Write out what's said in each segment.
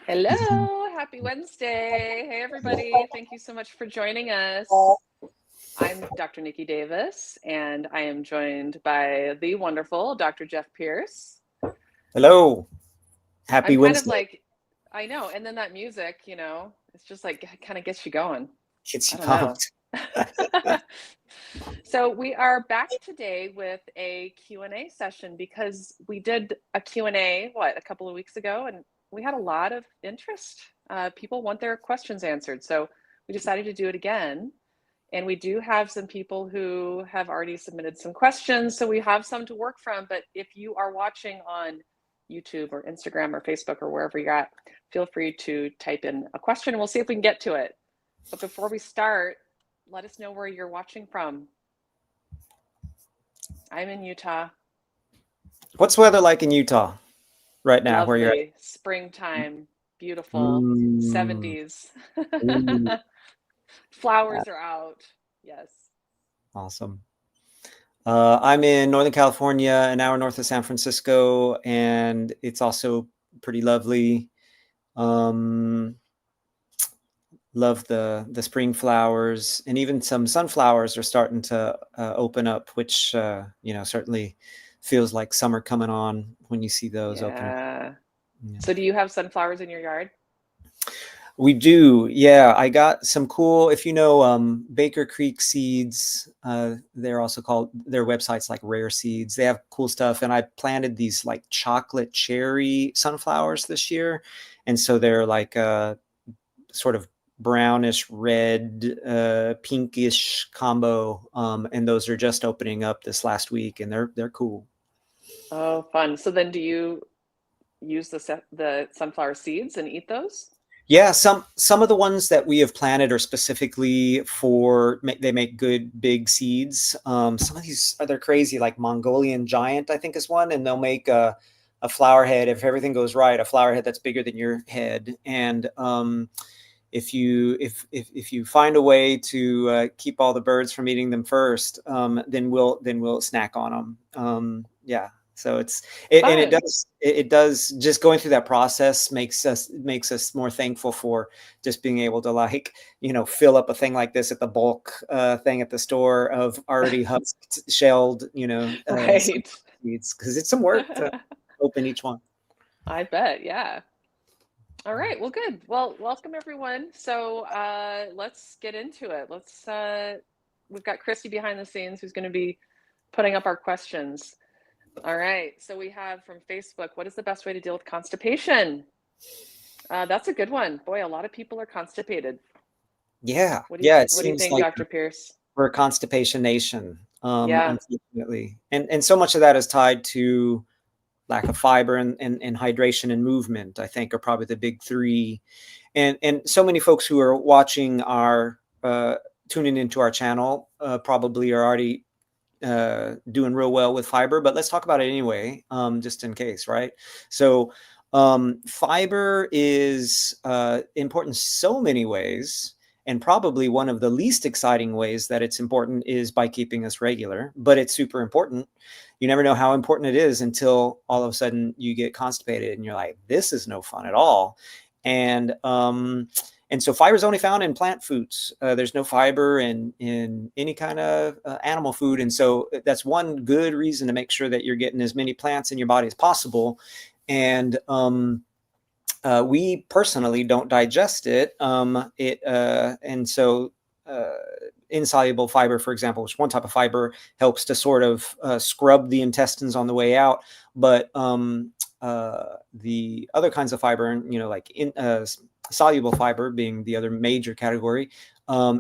Hello, happy Wednesday. Hey, everybody. Thank you so much for joining us. I'm Dr. Niki Davis, and I am joined by the wonderful Dr. Jeff Pierce. Hello. I'm Happy kind of Wednesday. like, I know, and then that music, it's just like kind of gets you going. Gets I you don't know. pumped. So we are back today with a Q&A session because we did a Q&A, a couple of weeks ago, and we had a lot of interest. People want their questions answered. So we decided to do it again. And we do have some people who have already submitted some questions. So we have some to work from. But if you are watching on YouTube or Instagram or Facebook or wherever you're at, feel free to type in a question and we'll see if we can get to it. But before we start, let us know where you're watching from. I'm in Utah. What's weather like in Utah right now where you're Lovely. Springtime. at? Beautiful. 70s. Ooh, Flowers are out. Yes. awesome. I'm in Northern California, an hour north of San Francisco, and it's also pretty lovely. Um, love the spring flowers, and even some sunflowers are starting to open up, which certainly feels like summer coming on when you see those open up. Yeah. Yeah. So do you have sunflowers in your yard? We do. Yeah, I got some cool, if you know Baker Creek Seeds, they're also called, their website's like Rare Seeds. They have cool stuff. And I planted these like chocolate cherry sunflowers this year. And so they're like sort of brownish red, pinkish combo. And those are just opening up this last week, and they're cool. Oh, fun. So then do you use the sunflower seeds and eat those? Yeah, some of the ones that we have planted are specifically for they make good big seeds. Some of these they're crazy, like Mongolian giant, I think is one, and they'll make a flower head, if everything goes right, a flower head that's bigger than your head. And if you find a way to keep all the birds from eating them first, then we'll snack on them. Yeah. So and Fun. it does just going through that process makes us more thankful for just being able to, like, fill up a thing like this at the bulk thing at the store of already husked, shelled, Right. seeds, because it's some work to open each one. I bet. Yeah. All right. Well, good. Well, welcome everyone. So let's get into it. We've got Christy behind the scenes who's going to be putting up our questions. All right. So we have from Facebook, what is the best way to deal with constipation? That's a good one. Boy, a lot of people are constipated. Yeah, What do you yeah. It what do you seems think, like Dr. Pierce? we're a constipation nation, Yeah. unfortunately, and so much of that is tied to lack of fiber and hydration and movement, I think, are probably the big three. And so many folks who are watching our tuning into our channel probably are already doing real well with fiber, but let's talk about it anyway, just in case, right? So fiber is important in so many ways. And probably one of the least exciting ways that it's important is by keeping us regular, but it's super important. You never know how important it is until all of a sudden you get constipated and you're like, this is no fun at all. And so fiber is only found in plant foods. There's no fiber in any kind of animal food. And so that's one good reason to make sure that you're getting as many plants in your body as possible. And we personally don't digest it. And so insoluble fiber, for example, which one type of fiber helps to sort of scrub the intestines on the way out. But the other kinds of fiber, like soluble fiber being the other major category,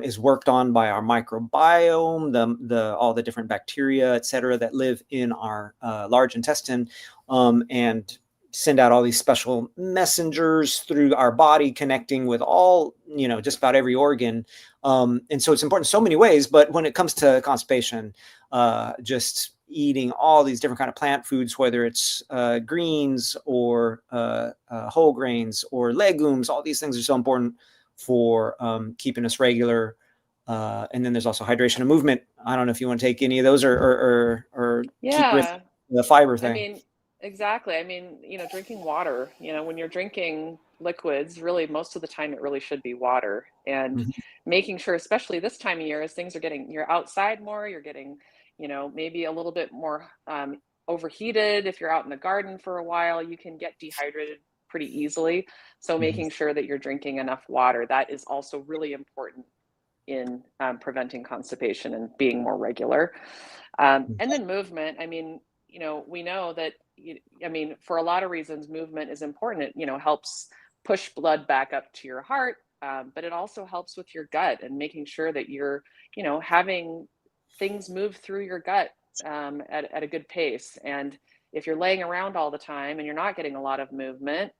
is worked on by our microbiome, all the different bacteria, et cetera, that live in our large intestine, and send out all these special messengers through our body, connecting with all, just about every organ. And so it's important in so many ways. But when it comes to constipation, just eating all these different kind of plant foods, whether it's greens or whole grains or legumes, all these things are so important for keeping us regular. And then there's also hydration and movement. I don't know if you want to take any of those or keep with Yeah. the fiber I thing. mean, Exactly. I mean, drinking water, when you're drinking liquids, really most of the time it really should be water. And Mhm. making sure, especially this time of year, as you're outside more, you're getting, maybe a little bit more overheated. If you're out in the garden for a while, you can get dehydrated pretty easily. So Mhm. making sure that you're drinking enough water, that is also really important in preventing constipation and being more regular. And then movement. I mean, we know that, I mean, for a lot of reasons, movement is important. It, helps push blood back up to your heart, but it also helps with your gut and making sure that you're, having things move through your gut at a good pace. And if you're laying around all the time and you're not getting a lot of movement,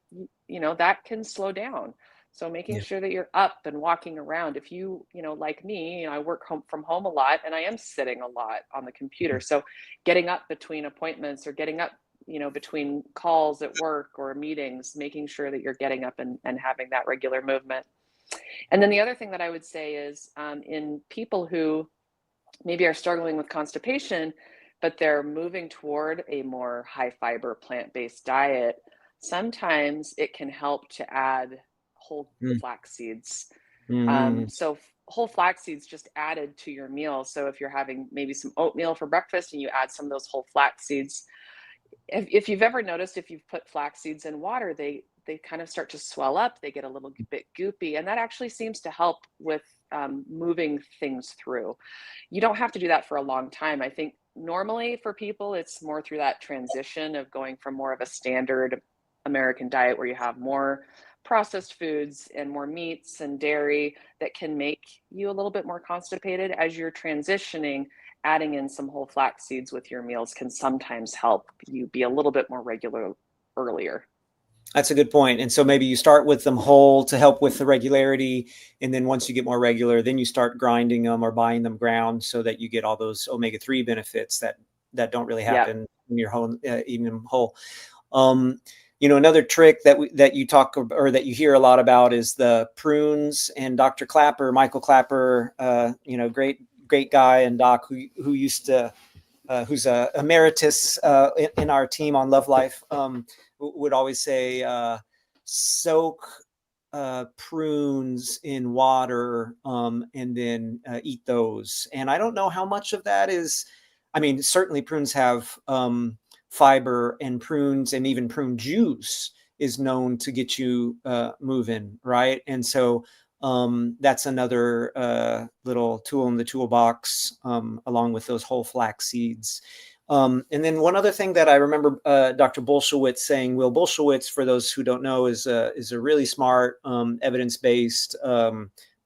that can slow down. So making Yeah. sure that you're up and walking around. If you, like me, I work from home a lot and I am sitting a lot on the computer. So getting up between appointments or getting up, between calls at work or meetings, making sure that you're getting up and having that regular movement. And then the other thing that I would say is in people who maybe are struggling with constipation, but they're moving toward a more high fiber plant-based diet, sometimes it can help to add whole Mm. flax seeds. Mhm. So whole flax seeds just added to your meal. So if you're having maybe some oatmeal for breakfast and you add some of those whole flax seeds, if you've ever noticed, if you've put flax seeds in water, they kind of start to swell up. They get a little bit goopy, and that actually seems to help with moving things through. You don't have to do that for a long time. I think normally for people, it's more through that transition of going from more of a standard American diet where you have more processed foods and more meats and dairy that can make you a little bit more constipated. As you're transitioning, adding in some whole flax seeds with your meals can sometimes help you be a little bit more regular earlier. That's a good point. And so maybe you start with them whole to help with the regularity. And then once you get more regular, then you start grinding them or buying them ground so that you get all those omega-3 benefits that don't really Yep. happen when you're whole, eating them whole. Um, another trick that you talk or that you hear a lot about is the prunes. And Dr. Clapper, Michael Clapper, great guy and doc who used to who's a emeritus in our team on Love Life, would always say, soak prunes in water and then eat those. And I don't know how much of that is. I mean, certainly prunes have fiber, and prunes and even prune juice is known to get you moving, right? And so that's another little tool in the toolbox, along with those whole flax seeds. And then one other thing that I remember Dr. Bolshewitz saying, Will Bolshewitz, for those who don't know, is a really smart, evidence-based,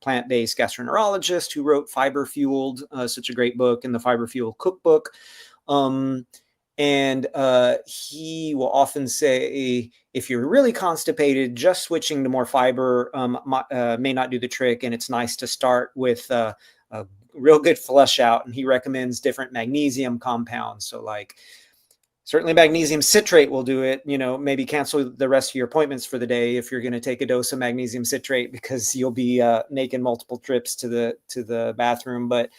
plant-based gastroenterologist who wrote Fiber Fueled, such a great book, and the Fiber Fuel Cookbook. And he will often say, if you're really constipated, just switching to more fiber may not do the trick. And it's nice to start with a real good flush out. And he recommends different magnesium compounds. So like certainly magnesium citrate will do it. Maybe cancel the rest of your appointments for the day if you're going to take a dose of magnesium citrate, because you'll be making multiple trips to the bathroom. But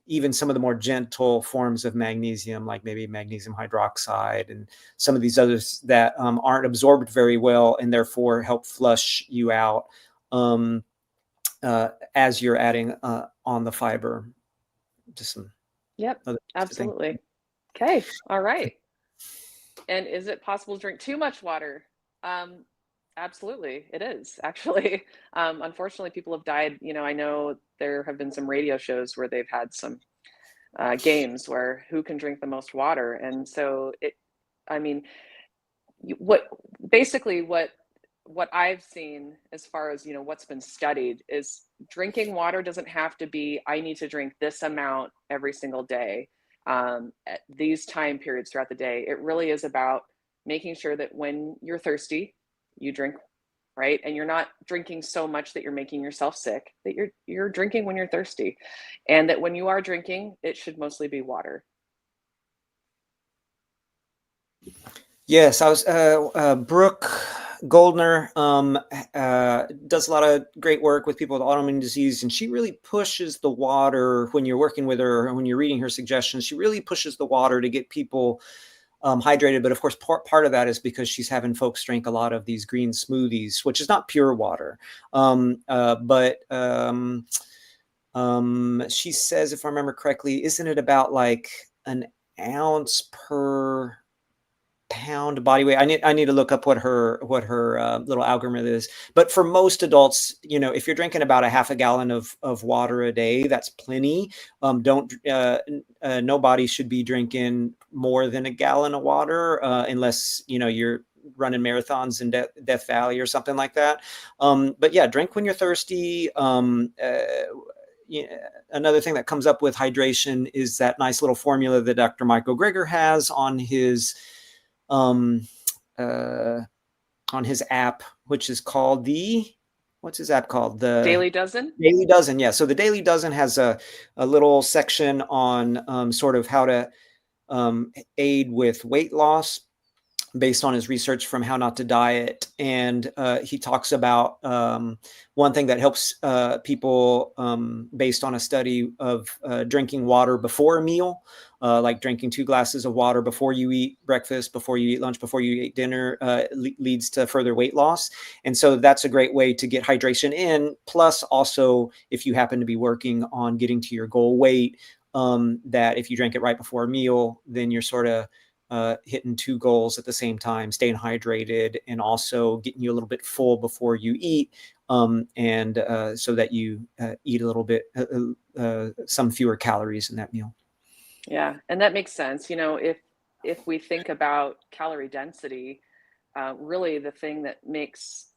even some of the more gentle forms of magnesium, like maybe magnesium hydroxide and some of these others that aren't absorbed very well and therefore help flush you out as you're adding on the fiber. Just some Yep. other things to think. Absolutely. Okay. All right. And is it possible to drink too much water? Um, Absolutely, it is actually. Unfortunately, people have died. I know there have been some radio shows where they've had some games where who can drink the most water, and so I mean, what basically what I've seen as far as what's been studied is drinking water doesn't have to be I need to drink this amount every single day at these time periods throughout the day. It really is about making sure that when you're thirsty, you drink, right? And you're not drinking so much that you're making yourself sick, that you're drinking when you're thirsty. And that when you are drinking, it should mostly be water. Yes, I was Brooke Goldner does a lot of great work with people with autoimmune disease, and she really pushes the water when you're working with her, when you're reading her suggestions. She really pushes the water to get people hydrated. But of course, part of that is because she's having folks drink a lot of these green smoothies, which is not pure water. She says, if I remember correctly, isn't it about like an ounce per pound body weight? I need to look up what her little algorithm is. But for most adults, if you're drinking about a half a gallon of water a day, that's plenty. Don't nobody should be drinking more than a gallon of water unless you're running marathons in Death Valley or something like that. But yeah, drink when you're thirsty. Another thing that comes up with hydration is that nice little formula that Dr. Michael Greger has on his app, which is called what's his app called? The Daily Dozen? Daily Dozen. Yeah. So the Daily Dozen has a little section on sort of how to aid with weight loss based on his research from How Not to Diet. And he talks about one thing that helps people based on a study of drinking water before a meal, like drinking 2 glasses of water before you eat breakfast, before you eat lunch, before you eat dinner, leads to further weight loss. And so that's a great way to get hydration in. Plus also, if you happen to be working on getting to your goal weight, that if you drink it right before a meal, then you're sort of hitting 2 goals at the same time, staying hydrated and also getting you a little bit full before you eat, and so that you eat a little bit, some fewer calories in that meal. Yeah, and that makes sense. If we think about calorie density, really the thing that makes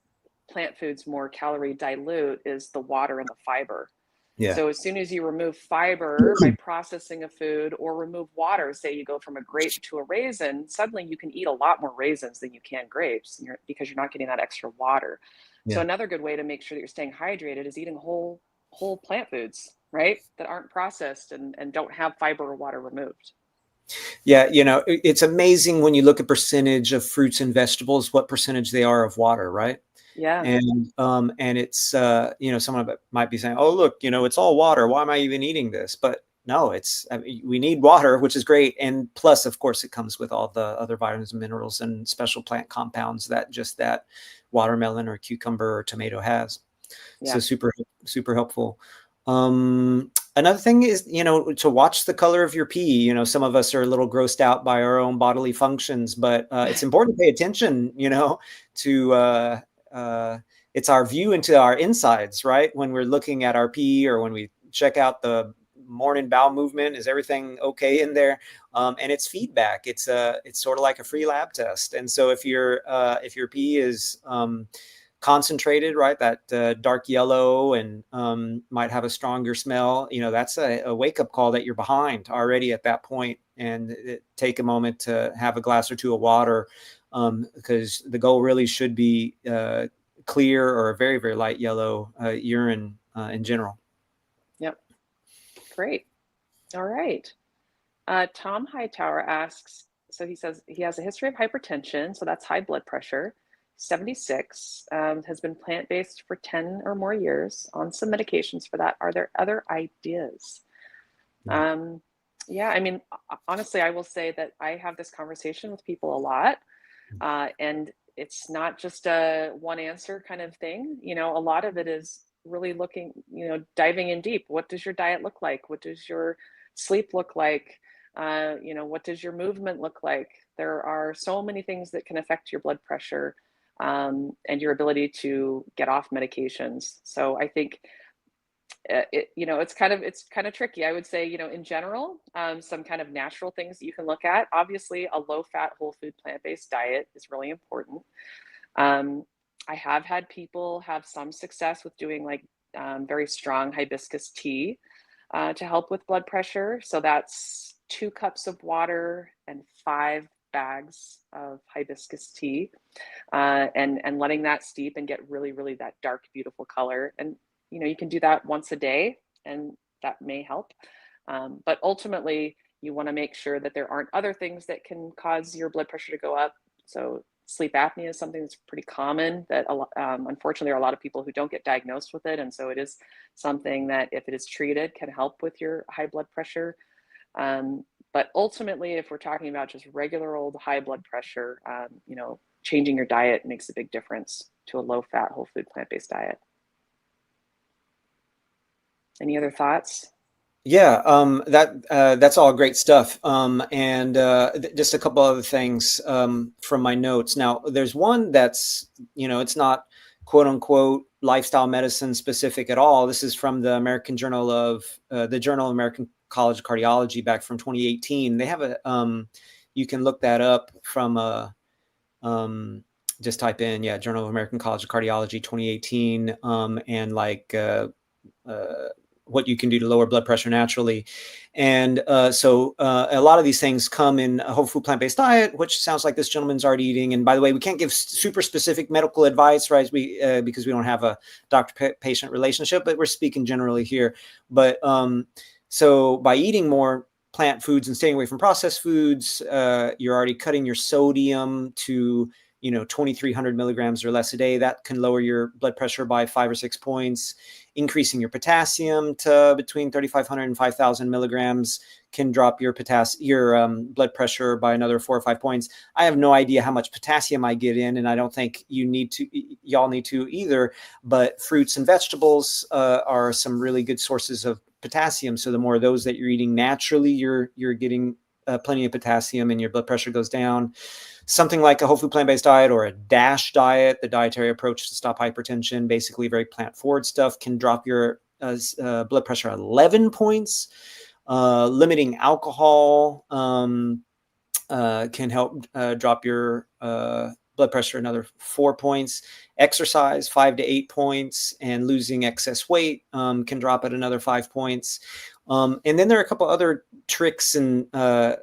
plant foods more calorie dilute is the water and the fiber. Yeah. So as soon as you remove fiber by processing a food or remove water, say you go from a grape to a raisin, suddenly you can eat a lot more raisins than you can grapes because you're not getting that extra water. Yeah. So another good way to make sure that you're staying hydrated is eating whole plant foods, right? That aren't processed and don't have fiber or water removed. Yeah, it's amazing when you look at percentage of fruits and vegetables, what percentage they are of water, right? Yeah. And it's someone might be saying, oh, look, it's all water, why am I even eating this? But no, we need water, which is great. And plus, of course, it comes with all the other vitamins and minerals and special plant compounds that just that watermelon or cucumber or tomato has. Yeah. So super helpful. Another thing is, to watch the color of your pee. Some of us are a little grossed out by our own bodily functions, but it's important to pay attention, to it's our view into our insides, right? When we're looking at our pee or when we check out the morning bowel movement, is everything okay in there? And it's feedback. It's sort of like a free lab test. And so if your pee is concentrated, right, that dark yellow and might have a stronger smell, that's a wake-up call that you're behind already at that point, and take a moment to have a glass or 2 of water, because the goal really should be clear or a very, very light yellow urine in general. Yep. Great. All right. Tom Hightower asks, so he says he has a history of hypertension, so that's high blood pressure. 76, has been plant-based for 10 or more years, on some medications for that. Are there other ideas? Yeah, I mean, honestly, I will say that I have this conversation with people a lot, and it's not just a one answer kind of thing. A lot of it is really looking, diving in deep. What does your diet look like? What does your sleep look like? What does your movement look like? There are so many things that can affect your blood pressure, and your ability to get off medications. So I think it's kind of tricky. I would say, in general, some kind of natural things that you can look at. Obviously, a low-fat, whole food, plant-based diet is really important. I have had people have some success with doing like very strong hibiscus tea to help with blood pressure. So that's 2 cups of water and 5 bags of hibiscus tea, and letting that steep and get really, really that dark, beautiful color. And you can do that once a day, and that may help. But ultimately, you want to make sure that there aren't other things that can cause your blood pressure to go up. So sleep apnea is something that's pretty common that unfortunately there are a lot of people who don't get diagnosed with it. And so it is something that, if it is treated, can help with your high blood pressure. But ultimately, if we're talking about just regular old high blood pressure, changing your diet makes a big difference to a low-fat, whole food, plant-based diet. Any other thoughts? Yeah, that's all great stuff. And just a couple other things from my notes. Now, there's one that's, it's not quote unquote lifestyle medicine specific at all. This is from the American Journal of the Journal of American College of Cardiology back from 2018. They have you can look that up from just type in, Journal of American College of Cardiology 2018, and what you can do to lower blood pressure naturally. And so a lot of these things come in a whole food plant-based diet, which sounds like this gentleman's already eating. And by the way, we can't give super specific medical advice, right? Because we don't have a doctor-patient relationship, but we're speaking generally here. But so by eating more plant foods and staying away from processed foods, you're already cutting your sodium to 2,300 milligrams or less a day. That can lower your blood pressure by 5 or 6 points. Increasing your potassium to between 3,500 and 5,000 milligrams can drop your blood pressure by another 4 or 5 points. I have no idea how much potassium I get in, and I don't think y'all need to either. But fruits and vegetables are some really good sources of potassium. So the more of those that you're eating naturally, you're getting plenty of potassium, and your blood pressure goes down. Something like a whole food plant-based diet or a DASH diet, the dietary approach to stop hypertension, basically very plant-forward stuff, can drop your blood pressure 11 points. Limiting alcohol can help drop your blood pressure another 4 points. Exercise 5 to 8 points, and losing excess weight can drop it another 5 points. And then there are a couple other tricks, and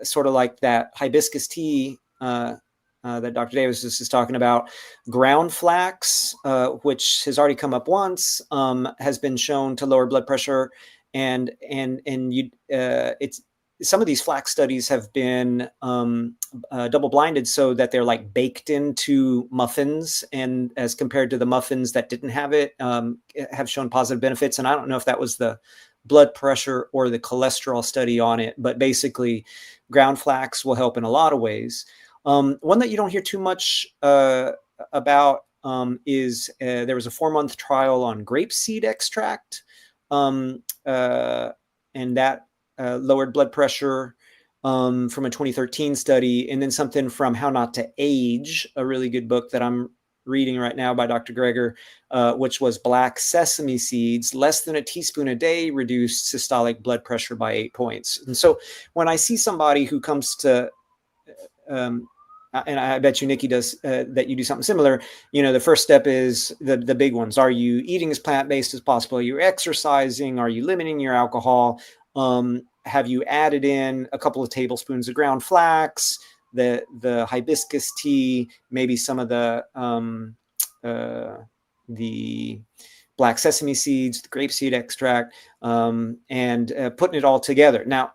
sort of like that hibiscus tea that Dr. Davis is talking about. Ground flax, which has already come up once, has been shown to lower blood pressure, and it's some of these flax studies have been double-blinded, so that they're like baked into muffins, and as compared to the muffins that didn't have it, have shown positive benefits. And I don't know if that was the blood pressure or the cholesterol study on it, but basically ground flax will help in a lot of ways. One that you don't hear too much about is there was a 4-month trial on grapeseed extract, and that lowered blood pressure from a 2013 study. And then something from How Not to Age, a really good book that I'm reading right now by Dr. Greger, which was black sesame seeds, less than a teaspoon a day, reduced systolic blood pressure by 8 points. And so when I see somebody who comes to and I bet you Niki does that you do something similar. The first step is the big ones. Are you eating as plant-based as possible? Are you exercising? Are you limiting your alcohol? Have you added in a couple of tablespoons of ground flax, the hibiscus tea, maybe some of the black sesame seeds, the grapeseed extract, and putting it all together. Now,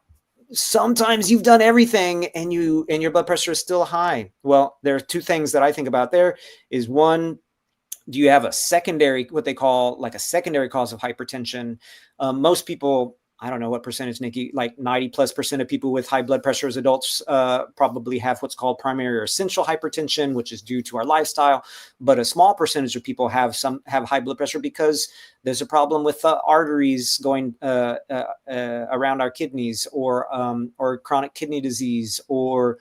sometimes you've done everything and your blood pressure is still high. Well, there are two things that I think about. There is one, do you have a secondary, what they call like a secondary cause of hypertension? Most people, I don't know what percentage, Niki, like 90+% of people with high blood pressure as adults probably have what's called primary or essential hypertension, which is due to our lifestyle. But a small percentage of people have high blood pressure because there's a problem with arteries going around our kidneys, or chronic kidney disease, or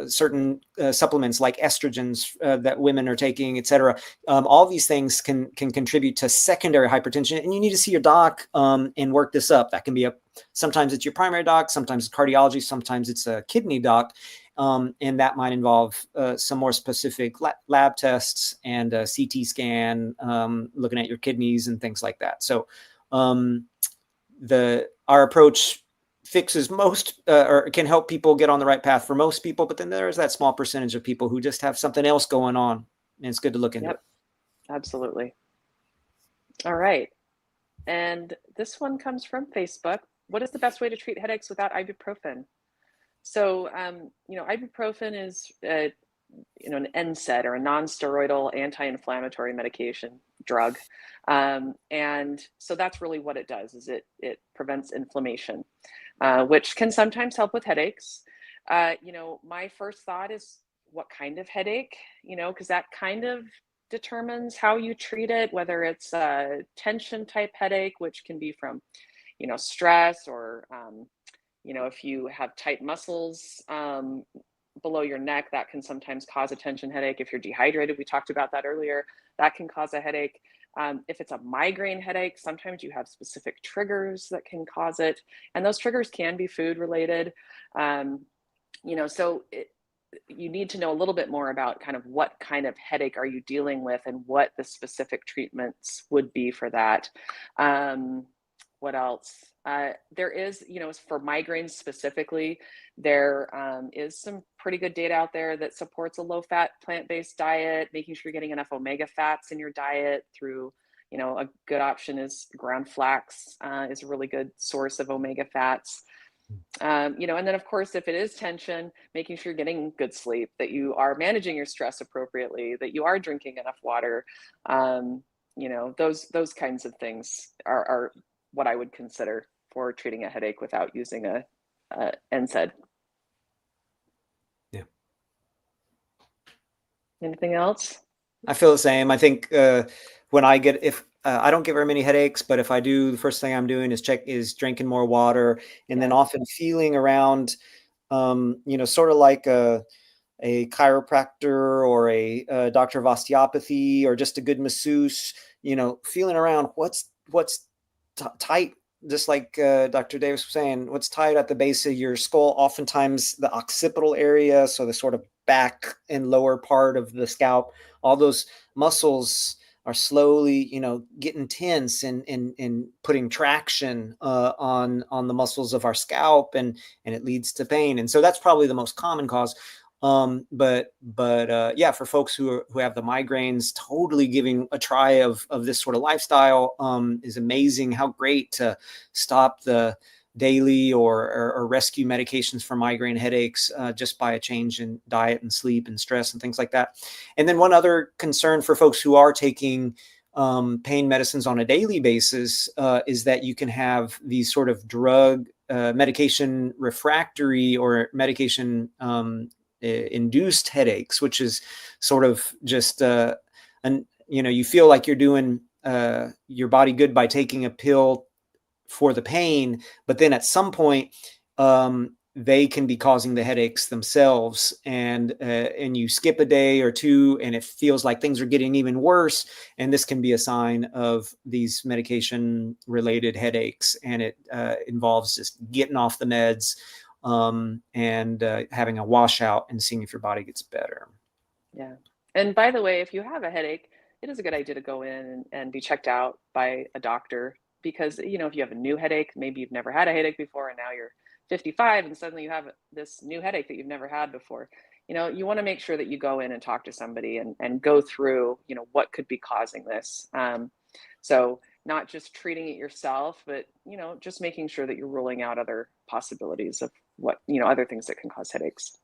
certain supplements like estrogens that women are taking, et cetera. All these things can contribute to secondary hypertension, and you need to see your doc and work this up. That can be sometimes it's your primary doc, sometimes it's cardiology, sometimes it's a kidney doc, and that might involve some more specific lab tests and a CT scan, looking at your kidneys and things like that. So our approach fixes most or can help people get on the right path for most people, but then there's that small percentage of people who just have something else going on, and it's good to look into it. Absolutely. All right. And this one comes from Facebook. What is the best way to treat headaches without ibuprofen? So, ibuprofen is an NSAID, or a non-steroidal anti-inflammatory medication drug. And so that's really what it does, is it prevents inflammation. which can sometimes help with headaches. My first thought is what kind of headache, because that kind of determines how you treat it, whether it's a tension type headache, which can be from, stress, or, if you have tight muscles below your neck, that can sometimes cause a tension headache. If you're dehydrated, we talked about that earlier, that can cause a headache. If it's a migraine headache, sometimes you have specific triggers that can cause it. And those triggers can be food related. So you need to know a little bit more about kind of what kind of headache are you dealing with and what the specific treatments would be for that. What else? There is, for migraines specifically, there is some pretty good data out there that supports a low-fat plant-based diet, making sure you're getting enough omega fats in your diet through, a good option is ground flax is a really good source of omega fats. And then of course, if it is tension, making sure you're getting good sleep, that you are managing your stress appropriately, that you are drinking enough water. Those kinds of things are what I would consider for treating a headache without using a NSAID. Yeah. Anything else? I feel the same. I think when if I don't get very many headaches, but if I do, the first thing I'm doing is drinking more water, and then often feeling around, sort of like a chiropractor or a doctor of osteopathy or just a good masseuse, feeling around what's tight, just like Dr. Davis was saying, what's tight at the base of your skull, oftentimes the occipital area, so the sort of back and lower part of the scalp, all those muscles are slowly, getting tense and putting traction on the muscles of our scalp, and it leads to pain. And so that's probably the most common cause. But for folks who have the migraines, totally giving a try of this sort of lifestyle is amazing. How great to stop the daily or rescue medications for migraine headaches just by a change in diet and sleep and stress and things like that. And then one other concern for folks who are taking pain medicines on a daily basis is that you can have these sort of drug medication refractory or medication induced headaches, which is sort of just you feel like you're doing your body good by taking a pill for the pain, but then at some point they can be causing the headaches themselves, and you skip a day or two and it feels like things are getting even worse, and this can be a sign of these medication related headaches, and it involves just getting off the meds and having a washout and seeing if your body gets better. Yeah. And by the way, if you have a headache, it is a good idea to go in and be checked out by a doctor, because, if you have a new headache, maybe you've never had a headache before and now you're 55 and suddenly you have this new headache that you've never had before. You want to make sure that you go in and talk to somebody and go through, what could be causing this. So not just treating it yourself, but, just making sure that you're ruling out other possibilities of what, other things that can cause headaches.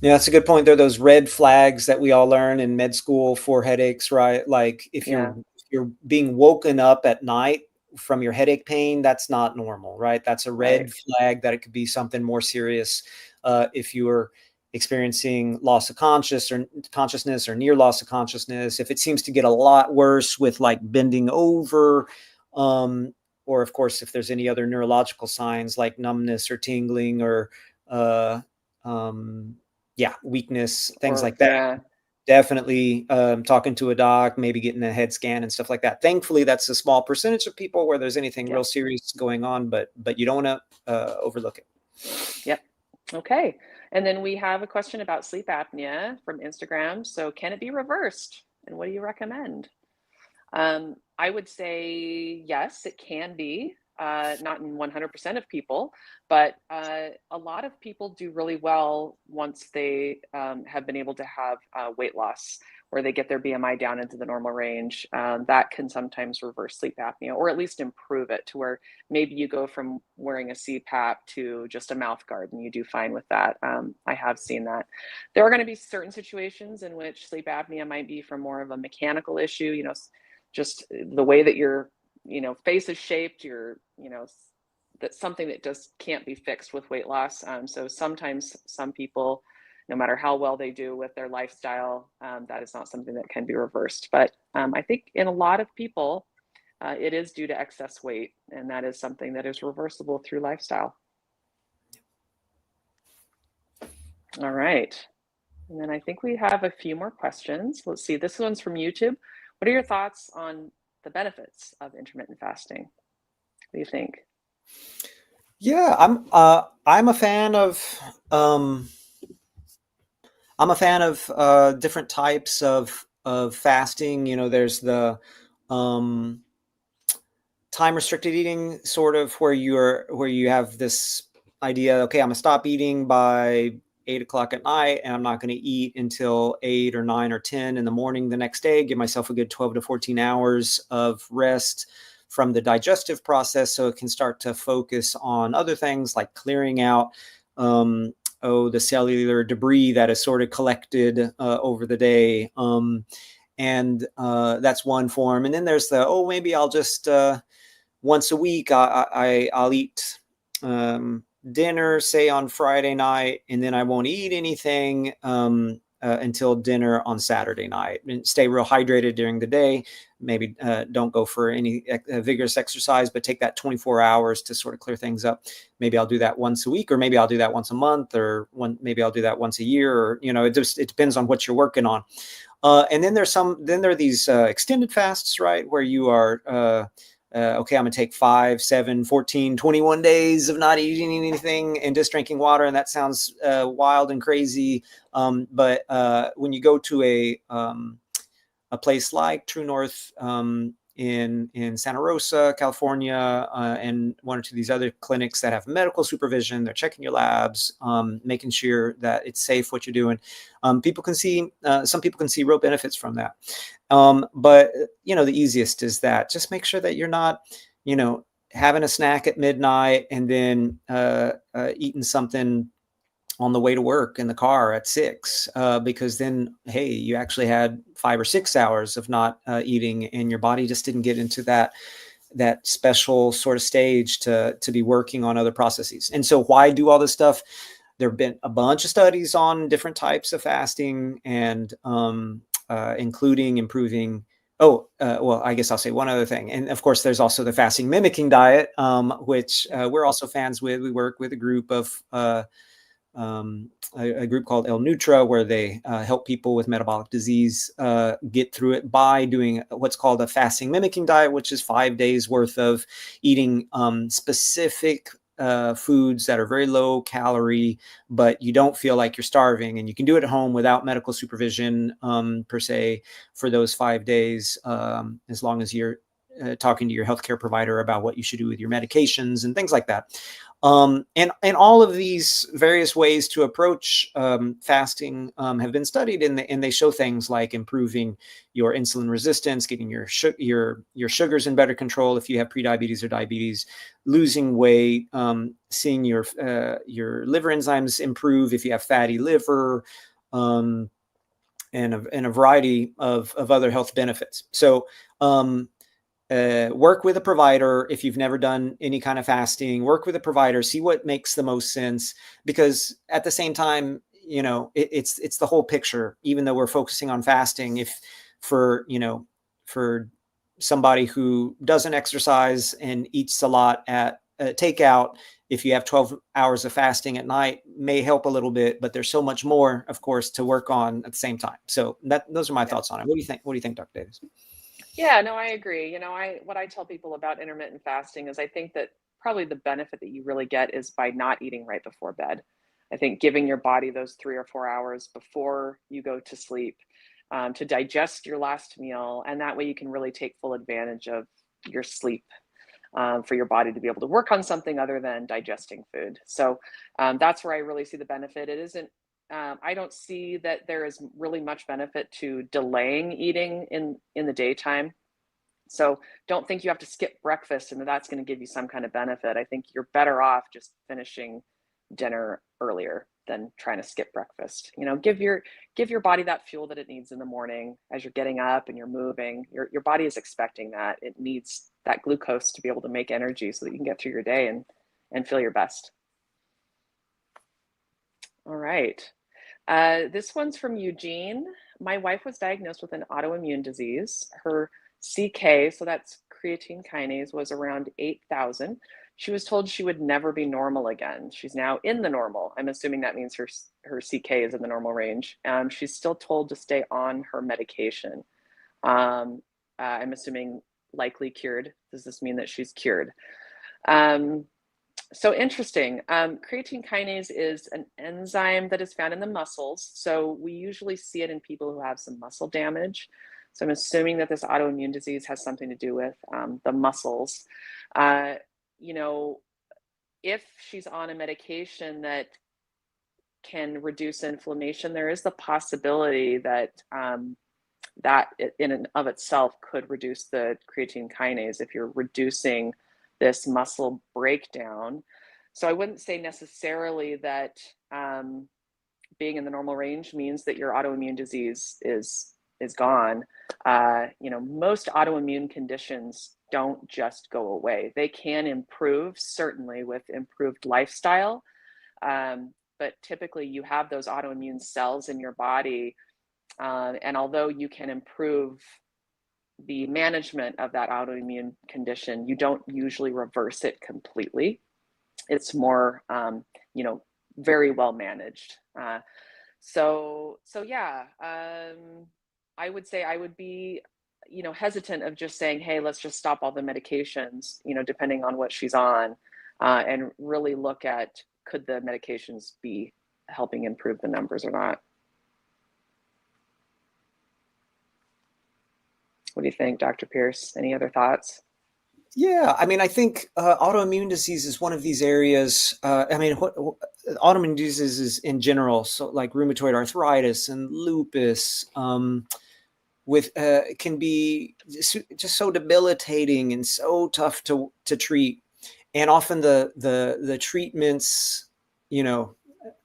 Yeah, that's a good point. There are those red flags that we all learn in med school for headaches, right? Like if you're being woken up at night from your headache pain, that's not normal, right? That's a red flag that it could be something more serious. If you're experiencing loss of consciousness or near loss of consciousness, if it seems to get a lot worse with like bending over, or of course, if there's any other neurological signs like numbness or tingling or weakness, things like that. Yeah. Definitely talking to a doc, maybe getting a head scan and stuff like that. Thankfully, that's a small percentage of people where there's anything real serious going on, but you don't want to overlook it. Yep. Okay. And then we have a question about sleep apnea from Instagram. So can it be reversed? And what do you recommend? I would say yes, it can be. Not in 100% of people, but a lot of people do really well once they have been able to have weight loss, where they get their BMI down into the normal range. That can sometimes reverse sleep apnea, or at least improve it to where maybe you go from wearing a CPAP to just a mouth guard, and you do fine with that. I have seen that. There are going to be certain situations in which sleep apnea might be from more of a mechanical issue, just the way that your face is shaped, your that's something that just can't be fixed with weight loss. So sometimes some people, no matter how well they do with their lifestyle, that is not something that can be reversed. But I think in a lot of people, it is due to excess weight, and that is something that is reversible through lifestyle. All right. And then I think we have a few more questions. Let's see. This one's from YouTube. What are your thoughts on the benefits of intermittent fasting? What do you think? Yeah, I'm a fan of um, different types of fasting. You know, there's the um, time restricted eating, sort of where you have this idea. Okay, I'm gonna stop eating by 8 o'clock at night, and I'm not going to eat until 8 or 9 or 10 in the morning the next day. Give myself a good 12 to 14 hours of rest from the digestive process, so it can start to focus on other things like clearing out um, the cellular debris that is sort of collected over the day. And that's one form. And then there's the, maybe I'll just once a week I'll eat dinner, say on Friday night, and then I won't eat anything until dinner on Saturday night, and stay real hydrated during the day. Maybe don't go for any vigorous exercise, but take that 24 hours to sort of clear things up. Maybe I'll do that once a week, or maybe I'll do that once a month, or maybe I'll do that once a year, or it depends on what you're working on. And then there are these extended fasts, right, where you are okay, I'm gonna take 5, 7, 14, 21 days of not eating anything and just drinking water. And that sounds wild and crazy. But when you go to a place like True North in Santa Rosa, California, and one or two of these other clinics that have medical supervision, they're checking your labs, making sure that it's safe what you're doing. Some people can see real benefits from that. But the easiest is that just make sure that you're not, having a snack at midnight and then eating something on the way to work in the car at 6, because then, hey, you actually had 5 or 6 hours of not eating, and your body just didn't get into that special sort of stage to be working on other processes. And so why do all this stuff? There have been a bunch of studies on different types of fasting, and including improving. Well, I guess I'll say one other thing. And of course, there's also the fasting mimicking diet, which we're also fans with. We work with a group of a group called El Nutra, where they help people with metabolic disease get through it by doing what's called a fasting mimicking diet, which is 5 days worth of eating specific foods that are very low calorie, but you don't feel like you're starving, and you can do it at home without medical supervision per se for those 5 days, as long as you're talking to your healthcare provider about what you should do with your medications and things like that. And all of these various ways to approach fasting have been studied, and they show things like improving your insulin resistance, getting your sugars in better control if you have prediabetes or diabetes, losing weight, seeing your liver enzymes improve if you have fatty liver, and a variety of other health benefits. So work with a provider. If you've never done any kind of fasting, work with a provider, see what makes the most sense, because at the same time, it's the whole picture. Even though we're focusing on fasting, if for somebody who doesn't exercise and eats a lot at takeout, if you have 12 hours of fasting at night, may help a little bit, but there's so much more, of course, to work on at the same time. So those are my thoughts on it. What do you think? What do you think, Dr. Davis? Yeah, no, I agree. What I tell people about intermittent fasting is I think that probably the benefit that you really get is by not eating right before bed. I think giving your body those 3 or 4 hours before you go to sleep, to digest your last meal, and that way you can really take full advantage of your sleep, for your body to be able to work on something other than digesting food. So that's where I really see the benefit. It isn't. I don't see that there is really much benefit to delaying eating in the daytime. So don't think you have to skip breakfast and that's going to give you some kind of benefit. I think you're better off just finishing dinner earlier than trying to skip breakfast. Give your body that fuel that it needs in the morning as you're getting up and you're moving. Your body is expecting that. It needs that glucose to be able to make energy so that you can get through your day and and feel your best. All right. This one's from Eugene. My wife was diagnosed with an autoimmune disease. Her CK, so that's creatine kinase, was around 8,000. She was told she would never be normal again. She's now in the normal. I'm assuming that means her CK is in the normal range. She's still told to stay on her medication. I'm assuming likely cured. Does this mean that she's cured? So interesting. Creatine kinase is an enzyme that is found in the muscles. So we usually see it in people who have some muscle damage. So I'm assuming that this autoimmune disease has something to do with the muscles. You know, if she's on a medication that can reduce inflammation, there is the possibility that that in and of itself could reduce the creatine kinase if you're reducing this muscle breakdown. So I wouldn't say necessarily that being in the normal range means that your autoimmune disease is gone. Most autoimmune conditions don't just go away. They can improve, certainly with improved lifestyle, but typically you have those autoimmune cells in your body, and although you can improve the management of that autoimmune condition, you don't usually reverse it completely. It's more, very well managed. So yeah, I would say I would be, hesitant of just saying, hey, let's just stop all the medications, depending on what she's on, and really look at, could the medications be helping improve the numbers or not? What do you think, Dr. Pierce? Any other thoughts? Yeah, I mean, I think autoimmune disease is one of these areas. Autoimmune diseases in general, so like rheumatoid arthritis and lupus, with can be just so debilitating and so tough to treat, and often the treatments, you know,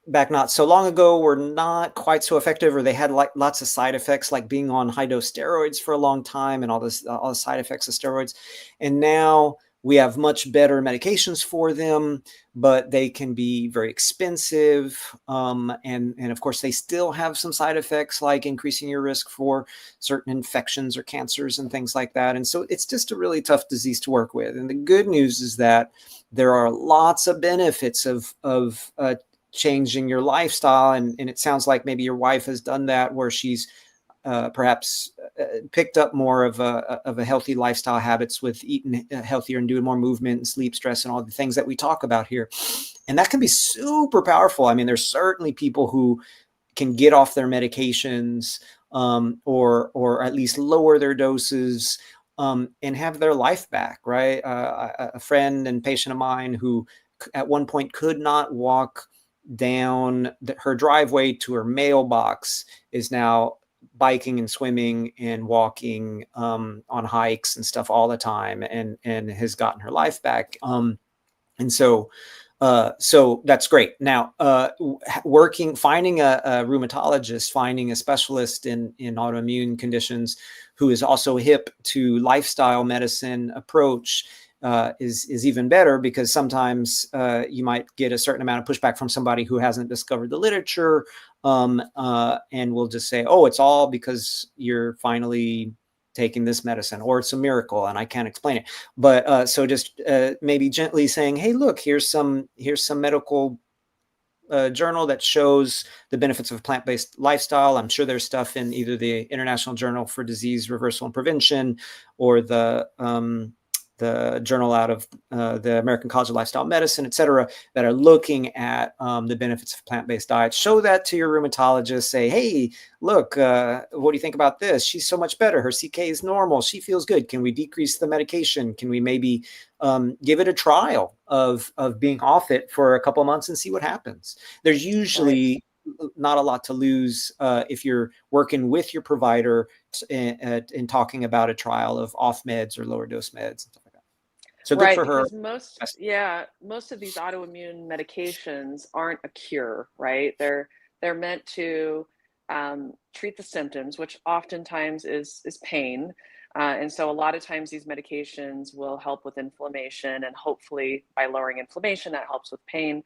back not so long ago were not quite so effective, or they had like lots of side effects, like being on high dose steroids for a long time and all the side effects of steroids. And now we have much better medications for them, but they can be very expensive. And of course, they still have some side effects, like increasing your risk for certain infections or cancers and things like that. And so it's just a really tough disease to work with. And the good news is that there are lots of benefits of changing your lifestyle. And it sounds like maybe your wife has done that, where she's perhaps picked up more of a healthy lifestyle habits with eating healthier and doing more movement and sleep, stress, and all the things that we talk about here. And that can be super powerful. I mean, there's certainly people who can get off their medications, or at least lower their doses, and have their life back, right? A friend and patient of mine who at one point could not walk down her driveway to her mailbox is now biking and swimming and walking on hikes and stuff all the time, and has gotten her life back. And so that's great. Now, finding a rheumatologist, finding a specialist in autoimmune conditions who is also hip to lifestyle medicine approach is even better, because sometimes you might get a certain amount of pushback from somebody who hasn't discovered the literature, and will just say, oh, it's all because you're finally taking this medicine, or it's a miracle and I can't explain it. But so just maybe gently saying, hey, look, here's some medical journal that shows the benefits of a plant-based lifestyle. I'm sure there's stuff in either the International Journal for Disease Reversal and Prevention, or the journal out of the American College of Lifestyle Medicine, et cetera, that are looking at the benefits of plant-based diet. Show that to your rheumatologist. Say, hey, look, what do you think about this? She's so much better. Her CK is normal. She feels good. Can we decrease the medication? Can we maybe give it a trial of being off it for a couple of months and see what happens? There's usually not a lot to lose if you're working with your provider in talking about a trial of off meds or lower dose meds and stuff like that. So good Right, for her. because most of these autoimmune medications aren't a cure, right? They're meant to treat the symptoms, which oftentimes is pain. And so a lot of times these medications will help with inflammation, and hopefully by lowering inflammation, that helps with pain.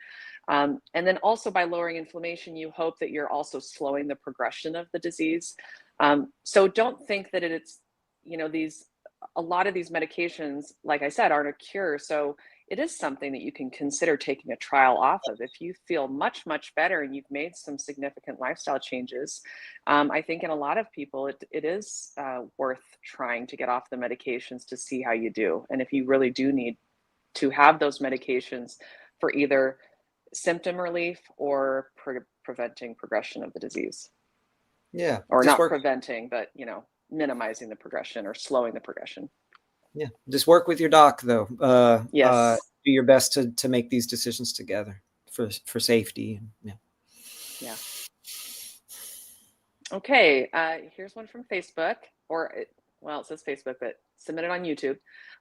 And then also by lowering inflammation, you hope that you're also slowing the progression of the disease. So don't think that it's, a lot of these medications, like I said, aren't a cure. So it is something that you can consider taking a trial off of. If you feel much, much better and you've made some significant lifestyle changes, I think in a lot of people, it is worth trying to get off the medications to see how you do. And if you really do need to have those medications for either symptom relief or preventing progression of the disease, Yeah, or just not work. preventing, but minimizing the progression or slowing the progression. Yeah, just work with your doc though. Yes. Do your best to make these decisions together for safety. Yeah. Yeah. Okay. Here's one from Facebook, well, it says Facebook, but submitted on YouTube.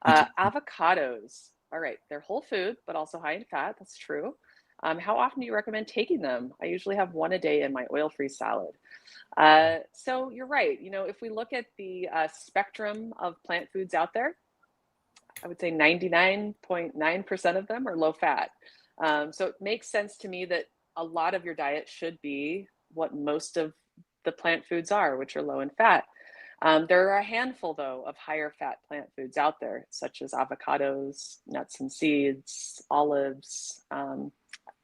YouTube. Avocados. All right. They're whole food, but also high in fat. That's true. How often do you recommend taking them? I usually have one a day in my oil-free salad. So you're right. If we look at the spectrum of plant foods out there, I would say 99.9% of them are low fat. So it makes sense to me that a lot of your diet should be what most of the plant foods are, which are low in fat. There are a handful, though, of higher fat plant foods out there, such as avocados, nuts and seeds, olives.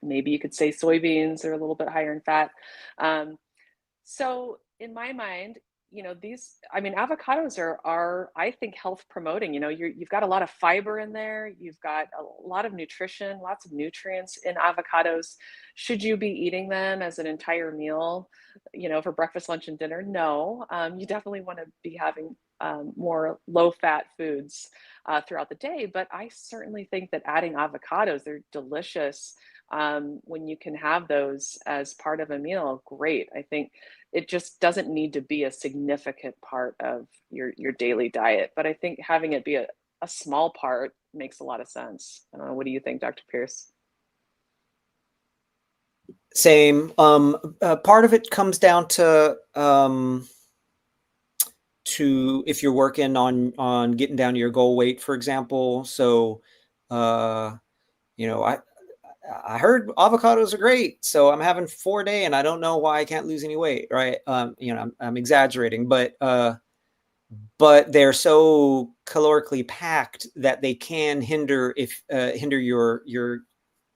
Maybe you could say soybeans are a little bit higher in fat. So in my mind, avocados are I think health promoting. You've got a lot of fiber in there. You've got a lot of nutrition, lots of nutrients in avocados. Should you be eating them as an entire meal, for breakfast, lunch, and dinner? No, you definitely want to be having more low-fat foods throughout the day. But I certainly think that adding avocados, they're delicious. When you can have those as part of a meal, great. I think it just doesn't need to be a significant part of your daily diet, but I think having it be a small part makes a lot of sense. I don't know. What do you think, Dr. Pierce? Same. Part of it comes down to if you're working on getting down to your goal weight, for example. So, I heard avocados are great, so I'm having 4 a day, and I don't know why I can't lose any weight, right? I'm exaggerating, but they're so calorically packed that they can hinder your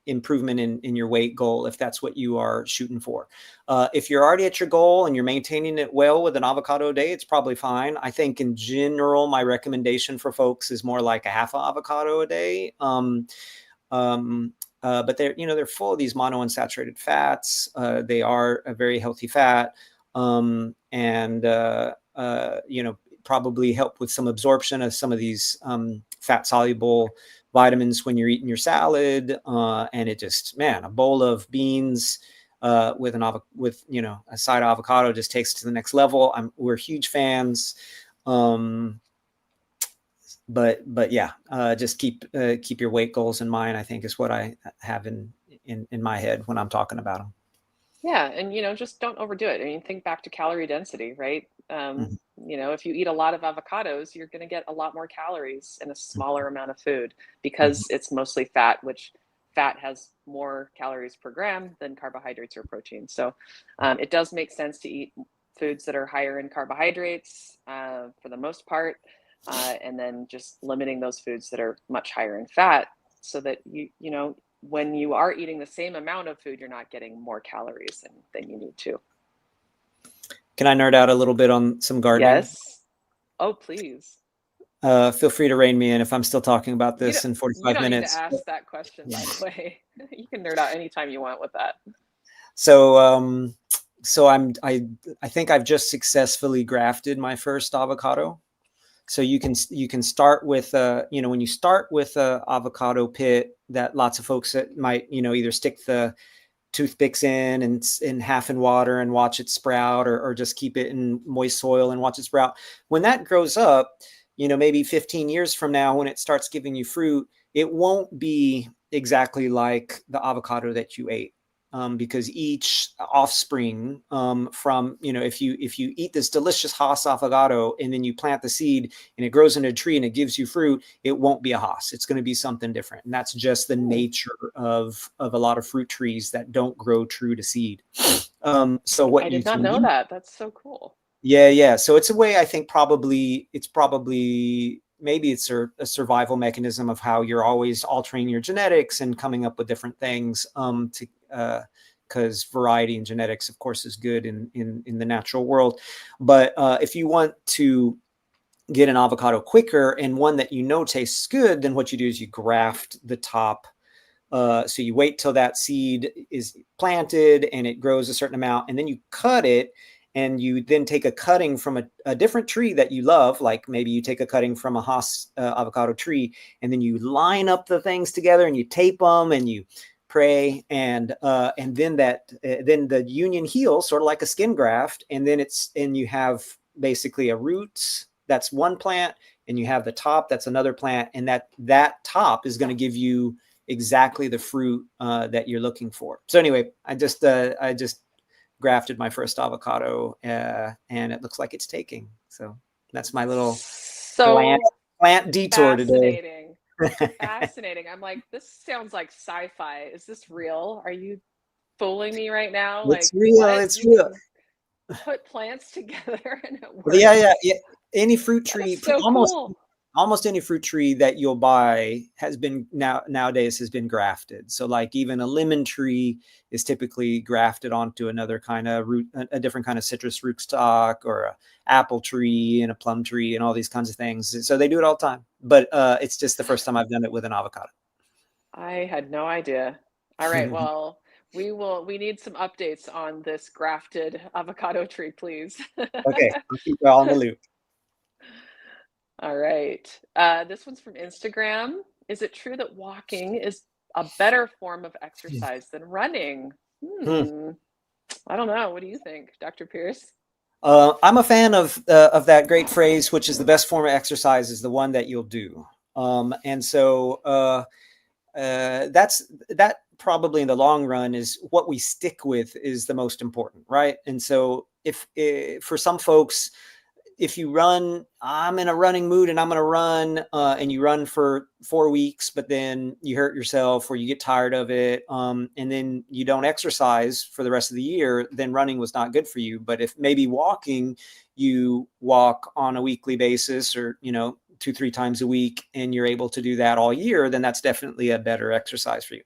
improvement in your weight goal, if that's what you are shooting for. If you're already at your goal and you're maintaining it well with an avocado a day, it's probably fine. I think in general, my recommendation for folks is more like a half an avocado a day. But they're full of these monounsaturated fats. They are a very healthy fat, and probably help with some absorption of some of these fat soluble vitamins when you're eating your salad. And it just, man, a bowl of beans with a side of avocado just takes it to the next level. We're huge fans. But yeah, just keep your weight goals in mind, I think, is what I have in my head when I'm talking about them. Yeah, and just don't overdo it. I mean, think back to calorie density, right? Mhm. If you eat a lot of avocados, you're going to get a lot more calories in a smaller amount of food Mhm. because it's mostly fat, which fat has more calories per gram than carbohydrates or protein. So it does make sense to eat foods that are higher in carbohydrates for the most part, and then just limiting those foods that are much higher in fat so that when you are eating the same amount of food, you're not getting more calories than you need to. Can I nerd out a little bit on some gardening? Yes. Oh, please. Feel free to rein me in if I'm still talking about You this don't in you 45 don't need to minutes. ask that question, by the way. You can nerd out anytime you want with that. So, I think I've just successfully grafted my first avocado. So you can start with when you start with a avocado pit, that lots of folks that might either stick the toothpicks in half in water and watch it sprout, or just keep it in moist soil and watch it sprout. When that grows up, maybe 15 years from now, when it starts giving you fruit, it won't be exactly like the avocado that you ate. because each offspring from, if you eat this delicious Hass avocado and then you plant the seed and it grows into a tree and it gives you fruit, it won't be a Hass. It's going to be something different. And that's just the nature of a lot of fruit trees that don't grow true to seed. So what I you did not can know do, that. That's so cool. yeah. So it's a way, I think maybe it's a survival mechanism of how you're always altering your genetics and coming up with different things because variety in genetics, of course, is good in the natural world. But if you want to get an avocado quicker and one that tastes good, then what you do is you graft the top. So you wait till that seed is planted and it grows a certain amount, and then you cut it, and you then take a cutting from a different tree that you love, like maybe you take a cutting from a Hass avocado tree, and then you line up the things together and you tape them and you pray, and then then the union heals, sort of like a skin graft, and then you have basically a root that's one plant, and you have the top that's another plant, and that top is going to give you exactly the fruit that you're looking for. So anyway, I just grafted my first avocado, and it looks like it's taking. So that's my little plant So detour today. fascinating. Fascinating. I'm like, this sounds like sci-fi. Is this real? Are you fooling me right now? It's Like, real. what? It's You real. can put plants together and it Yeah. works? Any fruit That is tree, so cool. almost any fruit tree that you'll buy has been nowadays has been grafted. So like even a lemon tree is typically grafted onto another kind of root, a different kind of citrus rootstock, or a apple tree and a plum tree and all these kinds of things. So they do it all the time. But it's just the first time I've done it with an avocado. I had no idea. All right, well, we need some updates on this grafted avocado tree, please. Okay, I'll keep you all in the loop. All right. This one's from Instagram. Is it true that walking is a better form of exercise than running? Hmm. Hmm. I don't know. What do you think, Dr. Pierce? I'm a fan of that great phrase, which is the best form of exercise is the one that you'll do. And so that probably in the long run is what we stick with is the most important, right? And so if for some folks, if you run, I'm in a running mood and I'm going to run, and you run for 4 weeks, but then you hurt yourself or you get tired of it, and then you don't exercise for the rest of the year, then running was not good for you. But if maybe walking, you walk on a weekly basis, or 2-3 times a week, and you're able to do that all year, then that's definitely a better exercise for you.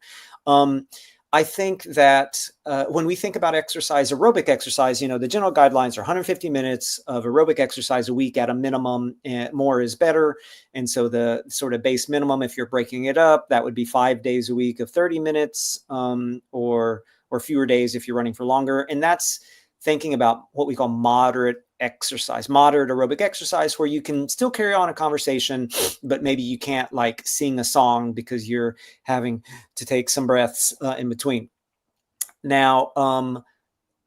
I think that when we think about exercise, aerobic exercise, the general guidelines are 150 minutes of aerobic exercise a week at a minimum, and more is better. And so the sort of base minimum, if you're breaking it up, that would be 5 days a week of 30 minutes, or fewer days if you're running for longer. And that's thinking about what we call moderate exercise, moderate aerobic exercise, where you can still carry on a conversation, but maybe you can't like sing a song because you're having to take some breaths in between. Now,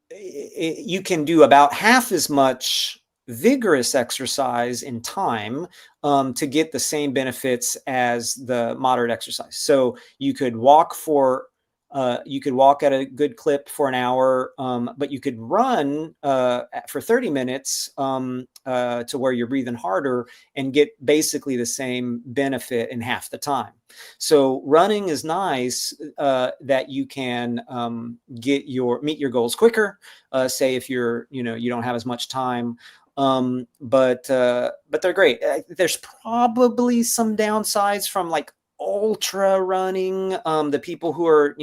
you can do about half as much vigorous exercise in time to get the same benefits as the moderate exercise. So you could walk at a good clip for an hour, but you could run for 30 minutes to where you're breathing harder and get basically the same benefit in half the time. So running is nice that you can meet your goals quicker. Say if you don't have as much time, but they're great. There's probably some downsides from like ultra running, the people who are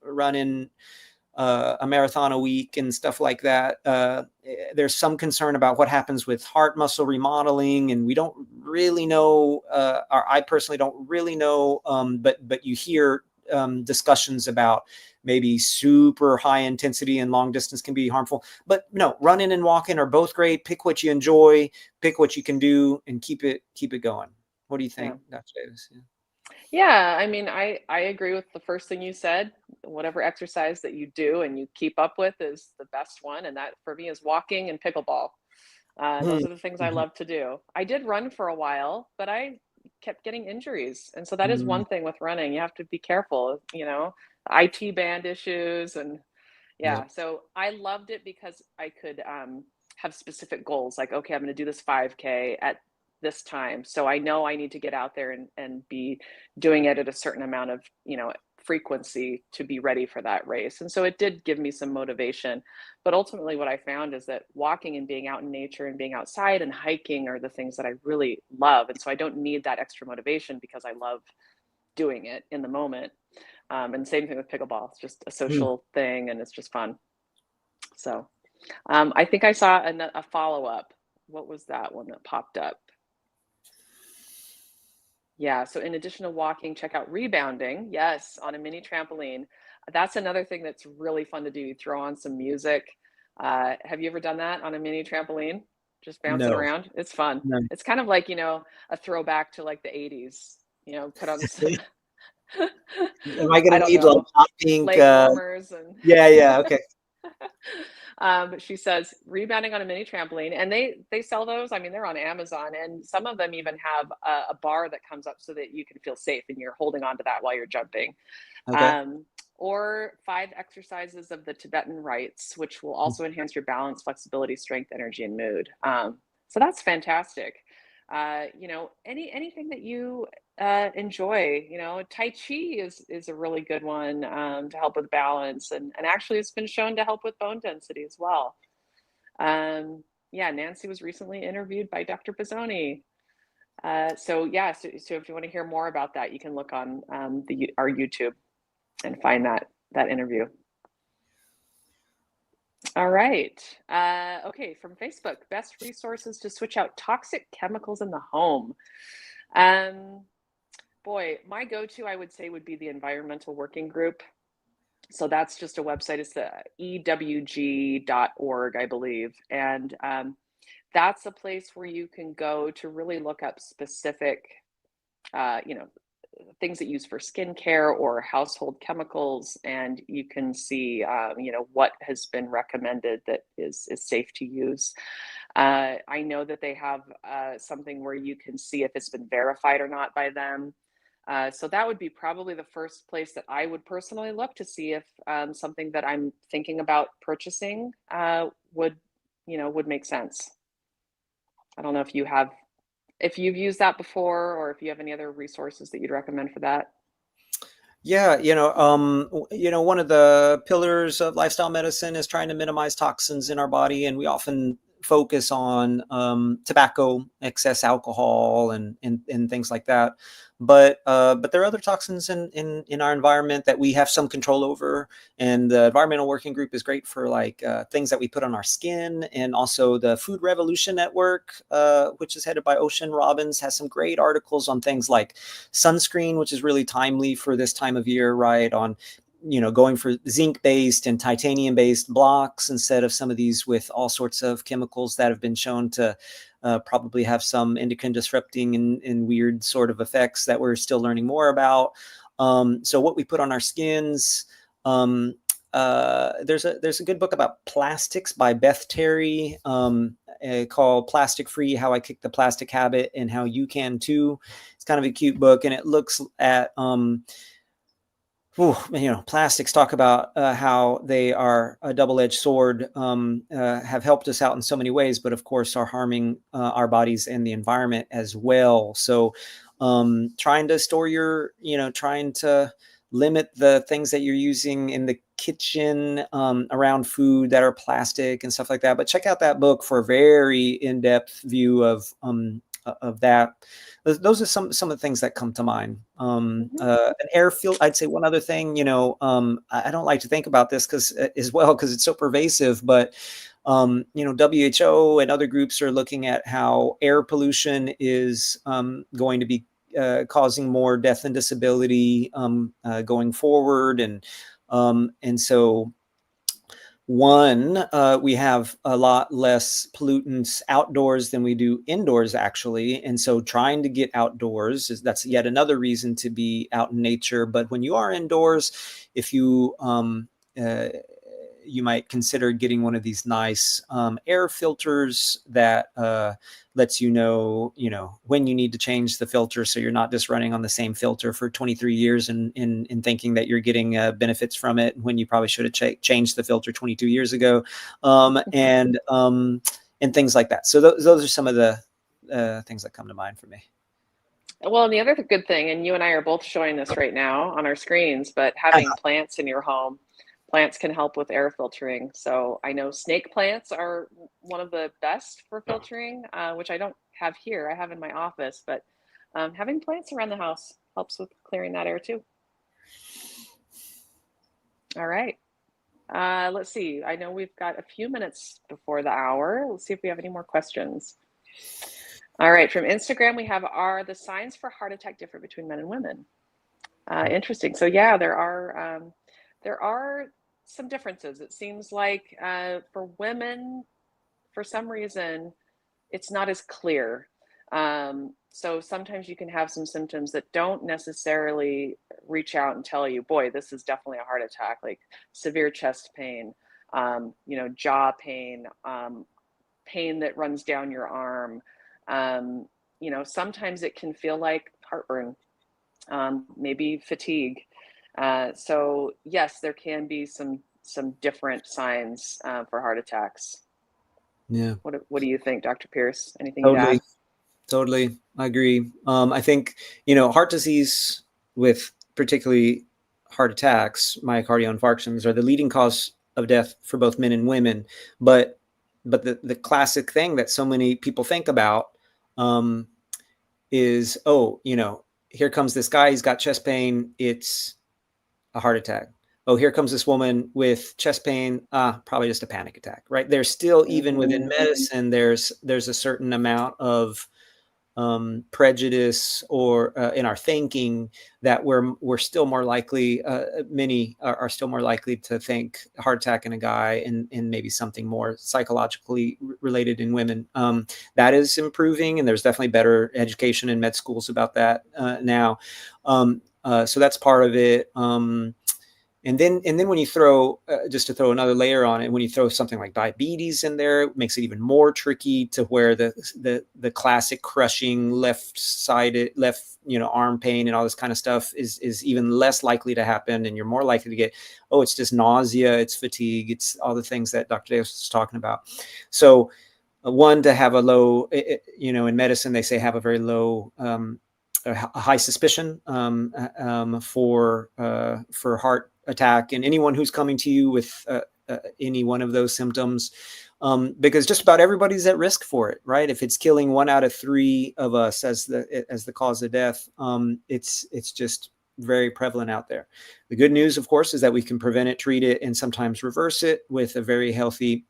running a marathon a week and stuff like that. There's some concern about what happens with heart muscle remodeling, and we don't really know, or I personally don't really know, but you hear discussions about maybe super high intensity and long distance can be harmful. But no, running and walking are both great. Pick what you enjoy, pick what you can do, and keep it going. What do you Yeah. think, Dr. Davis? Yeah. Yeah, I mean, I agree with the first thing you said. Whatever exercise that you do and you keep up with is the best one, and that for me is walking and pickleball. Those are the things I Mhm. love to do. I did run for a while, but I kept getting injuries, and so that is Mhm. one thing with running. You have to be careful, IT band issues and Yeah. yeah. So I loved it because I could have specific goals like, okay, I'm going to do this 5K at this time. So I know I need to get out there and be doing it at a certain amount of, frequency to be ready for that race. And so it did give me some motivation. But ultimately, what I found is that walking and being out in nature and being outside and hiking are the things that I really love. And so I don't need that extra motivation because I love doing it in the moment. And same thing with pickleball. It's just a Mm. social thing and it's just fun. So I think I saw a follow up. What was that one that popped up? Yeah, so in addition to walking, check out rebounding. Yes, on a mini trampoline. That's another thing that's really fun to do. You throw on some music. Have you ever done that on a mini trampoline? Just bouncing No, around? It's fun. no. It's kind of like, a throwback to like the 80s, put on some, Am I I gonna don't need like know, hot pink? leg warmers and Yeah, yeah. Okay. but she says rebounding on a mini trampoline, and they sell those. I mean, they're on Amazon, and some of them even have a bar that comes up so that you can feel safe and you're holding on to that while you're jumping. Okay. Um, or 5 exercises of the Tibetan rites, which will also enhance your balance, flexibility, strength, energy, and mood. So that's fantastic. Anything that you enjoy. Tai Chi is a really good one to help with balance, and actually it's been shown to help with bone density as well. Yeah, Nancy was recently interviewed by Dr. Pizzoni. So if you want to hear more about that, you can look on our YouTube and find that interview. All right. Okay, from Facebook, best resources to switch out toxic chemicals in the home. Um, Boy, my go-to, I would say, would be the Environmental Working Group. So that's just a website. It's the ewg.org, I believe. And that's a place where you can go to really look up specific, uh, you know, things that use for skincare or household chemicals, and you can see, what has been recommended that is safe to use. I know that they have something where you can see if it's been verified or not by them. So that would be probably the first place that I would personally look to see if something that I'm thinking about purchasing would make sense. I don't know if you've used that before, or if you have any other resources that you'd recommend for that. Yeah, one of the pillars of lifestyle medicine is trying to minimize toxins in our body, and we often focus on tobacco, excess alcohol, and things like that. But there are other toxins in our environment that we have some control over, and the Environmental Working Group is great for like things that we put on our skin, and also the Food Revolution Network, which is headed by Ocean Robbins, has some great articles on things like sunscreen, which is really timely for this time of year, right? On going for zinc based and titanium based blocks instead of some of these with all sorts of chemicals that have been shown to probably have some endocrine disrupting and weird sort of effects that we're still learning more about. So what we put on our skins. There's a good book about plastics by Beth Terry, called Plastic Free: How I Kicked the Plastic Habit and How You Can Too. It's kind of a cute book, and it looks at plastics. Talk about how they are a double-edged sword, have helped us out in so many ways, but of course are harming our bodies and the environment as well. So trying to limit the things that you're using in the kitchen around food that are plastic and stuff like that. But check out that book for a very in-depth view of that. Those are some of the things that come to mind. An air filter. I'd say one other thing. I don't like to think about this because it's so pervasive, but WHO and other groups are looking at how air pollution is going to be causing more death and disability going forward, and so we have a lot less pollutants outdoors than we do indoors, actually. And so trying to get outdoors that's yet another reason to be out in nature. But when you are indoors, if you you might consider getting one of these nice air filters that lets you know when you need to change the filter, so you're not just running on the same filter for 23 years and thinking that you're getting benefits from it when you probably should have changed the filter 22 years ago, and things like that. So those are some of the things that come to mind for me. Well, and the other good thing, and you and I are both showing this right now on our screens, but having plants in your home, plants can help with air filtering. So I know snake plants are one of the best for filtering, which I don't have here. I have in my office, but having plants around the house helps with clearing that air too. All right. Let's see. I know we've got a few minutes before the hour. Let's see if we have any more questions. All right, from Instagram, we have, are the signs for heart attack different between men and women? Interesting. So yeah, there are some differences. It seems like for women, for some reason, it's not as clear. So sometimes you can have some symptoms that don't necessarily reach out and tell you, boy, this is definitely a heart attack, like severe chest pain, jaw pain, pain that runs down your arm. Sometimes it can feel like heartburn, maybe fatigue. So yes, there can be some different signs for heart attacks. Yeah. What do you think, Dr. Pierce? Anything to add? Totally. I agree. I think, heart disease, with particularly heart attacks, myocardial infarctions, are the leading cause of death for both men and women. But the classic thing that so many people think about is, here comes this guy, he's got chest pain, it's a heart attack. Oh, here comes this woman with chest pain, probably just a panic attack, right? There's still, even within medicine, there's a certain amount of prejudice or in our thinking that we're still more likely, many are still more likely to think heart attack in a guy and maybe something more psychologically related in women. That is improving, and there's definitely better education in med schools about that now. So that's part of it. And then when you throw, just to throw another layer on it, when you throw something like diabetes in there, it makes it even more tricky, to where the classic crushing left-sided, arm pain and all this kind of stuff is even less likely to happen. And you're more likely to get, it's just nausea, it's fatigue, it's all the things that Dr. Davis was talking about. So one, to have a low, in medicine, they say have a very low, a high suspicion for heart attack, and anyone who's coming to you with any one of those symptoms, because just about everybody's at risk for it, right? If it's killing 1 out of 3 of us as the cause of death, it's just very prevalent out there. The good news, of course, is that we can prevent it, treat it, and sometimes reverse it with a very healthy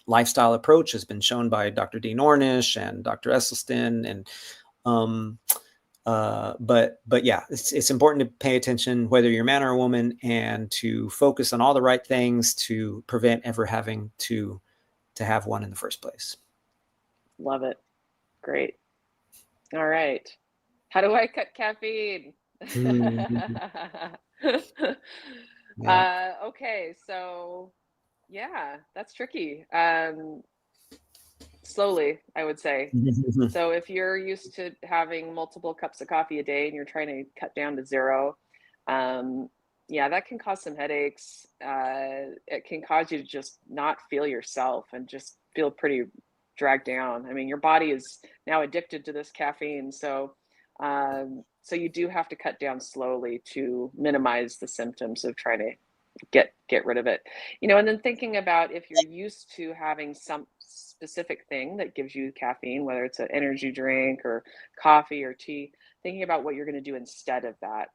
lifestyle approach, has been shown by Dr. Dean Ornish and Dr. Esselstyn, and but yeah, it's important to pay attention, whether you're a man or a woman, and to focus on all the right things to prevent ever having to have one in the first place. Love it. Great. All right. How do I cut caffeine? Okay, so yeah, that's tricky. Slowly, I would say. So if you're used to having multiple cups of coffee a day and you're trying to cut down to 0, that can cause some headaches. It can cause you to just not feel yourself and just feel pretty dragged down. I mean, your body is now addicted to this caffeine. So you do have to cut down slowly to minimize the symptoms of trying to get rid of it. And then thinking about, if you're used to having some specific thing that gives you caffeine, whether it's an energy drink or coffee or tea, thinking about what you're going to do instead of that.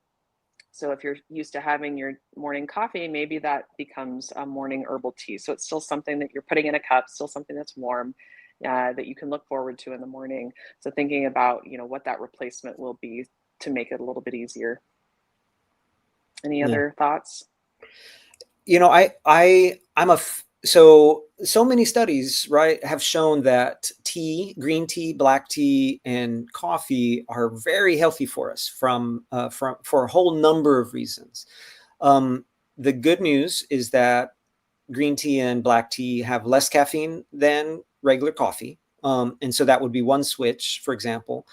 So if you're used to having your morning coffee, maybe that becomes a morning herbal tea. So it's still something that you're putting in a cup, still something that's warm, that you can look forward to in the morning. So thinking about, what that replacement will be to make it a little bit easier. Any other thoughts? So many studies, right, have shown that tea, green tea, black tea, and coffee are very healthy for us for a whole number of reasons. The good news is that green tea and black tea have less caffeine than regular coffee. And so that would be one switch, for example.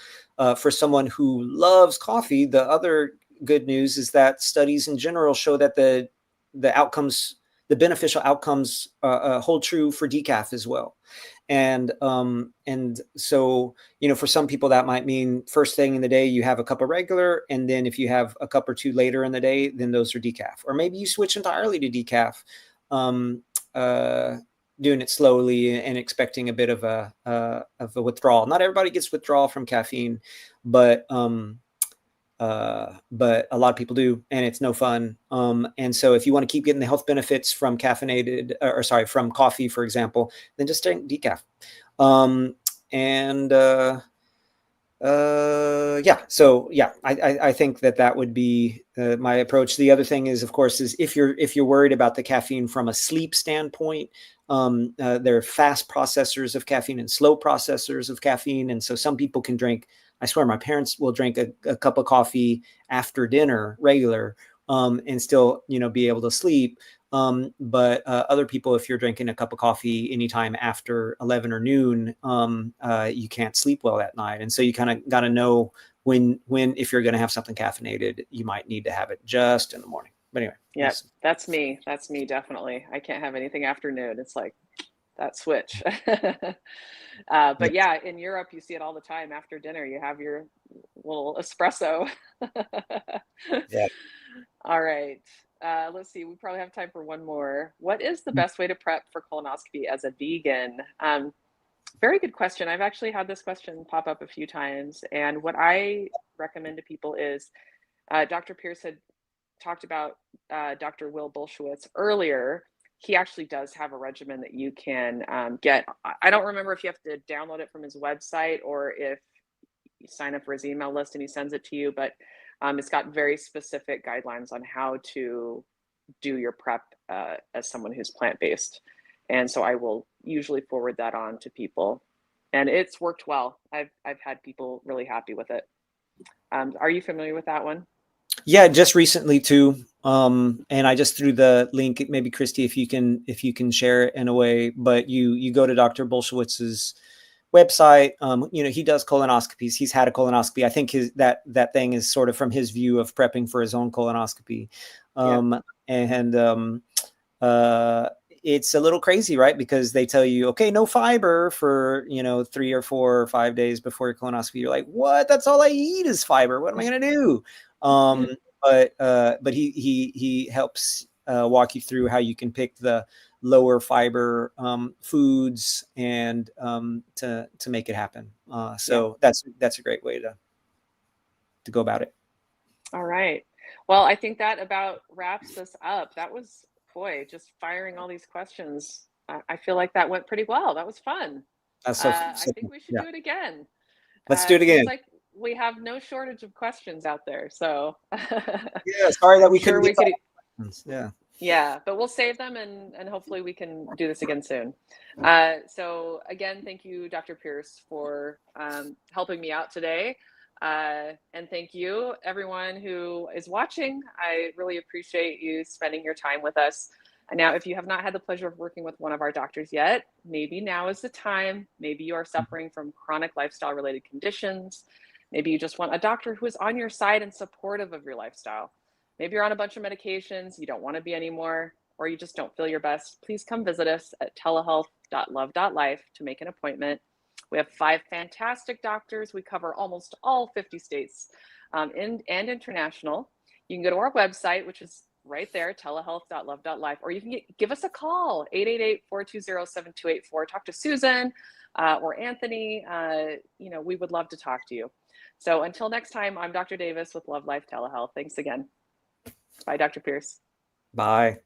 For someone who loves coffee, the other good news is that studies in general show that the outcomes, the beneficial outcomes, hold true for decaf as well. And so, for some people that might mean first thing in the day you have a cup of regular, and then if you have a cup or two later in the day, then those are decaf. Or maybe you switch entirely to decaf, doing it slowly and expecting a bit of a withdrawal. Not everybody gets withdrawal from caffeine, but a lot of people do, and it's no fun. And so if you want to keep getting the health benefits from from coffee, for example, then just drink decaf. I think that would be my approach. The other thing is, of course, is if you're worried about the caffeine from a sleep standpoint, there are fast processors of caffeine and slow processors of caffeine, and so some people can drink. I swear, my parents will drink a cup of coffee after dinner, regular, and still, be able to sleep. But other people, if you're drinking a cup of coffee anytime after 11 or noon, you can't sleep well that night. And so you kind of got to know when, if you're going to have something caffeinated, you might need to have it just in the morning. But anyway. Yeah, that's me. That's me, definitely. I can't have anything afternoon. It's like that switch. But yeah, in Europe, you see it all the time. After dinner, you have your little espresso. Yeah. All right. Let's see. We probably have time for one more. What is the best way to prep for colonoscopy as a vegan? Very good question. I've actually had this question pop up a few times. And what I recommend to people is Dr. Pierce had talked about Dr. Will Bolshewitz earlier. He actually does have a regimen that you can get. I don't remember if you have to download it from his website or if you sign up for his email list and he sends it to you, but it's got very specific guidelines on how to do your prep as someone who's plant-based. And so I will usually forward that on to people. And it's worked well. I've had people really happy with it. Are you familiar with that one? Yeah, just recently too. And I just threw the link, maybe Christy, if you can share it in a way, but you go to Dr. Bolshewitz's website. He does colonoscopies. He's had a colonoscopy. I think that thing is sort of from his view of prepping for his own colonoscopy. It's a little crazy, right? Because they tell you, okay, no fiber for, 3 or 4 or 5 days before your colonoscopy. You're like, what? That's all I eat is fiber. What am I going to do? But he helps walk you through how you can pick the lower fiber foods and to make it happen. So that's a great way to go about it. All right. Well, I think that about wraps us up. That was, boy, just firing all these questions. I feel like that went pretty well. That was fun. That's so I think we should do it again. Let's do it again. Seems like we have no shortage of questions out there. So yeah, sorry that we couldn't get questions. Yeah, but we'll save them and hopefully we can do this again soon. So again, thank you, Dr. Pierce, for helping me out today. And thank you, everyone who is watching. I really appreciate you spending your time with us. Now, if you have not had the pleasure of working with one of our doctors yet, maybe now is the time. Maybe you are suffering from chronic lifestyle-related conditions. Maybe you just want a doctor who is on your side and supportive of your lifestyle. Maybe you're on a bunch of medications, you don't want to be anymore, or you just don't feel your best. Please come visit us at telehealth.love.life to make an appointment. We have 5 fantastic doctors. We cover almost all 50 states and international. You can go to our website, which is right there, telehealth.love.life, or you can give us a call, 888-420-7284. Talk to Susan or Anthony. We would love to talk to you. So until next time, I'm Dr. Davis with Love Life Telehealth. Thanks again. Bye, Dr. Pierce. Bye.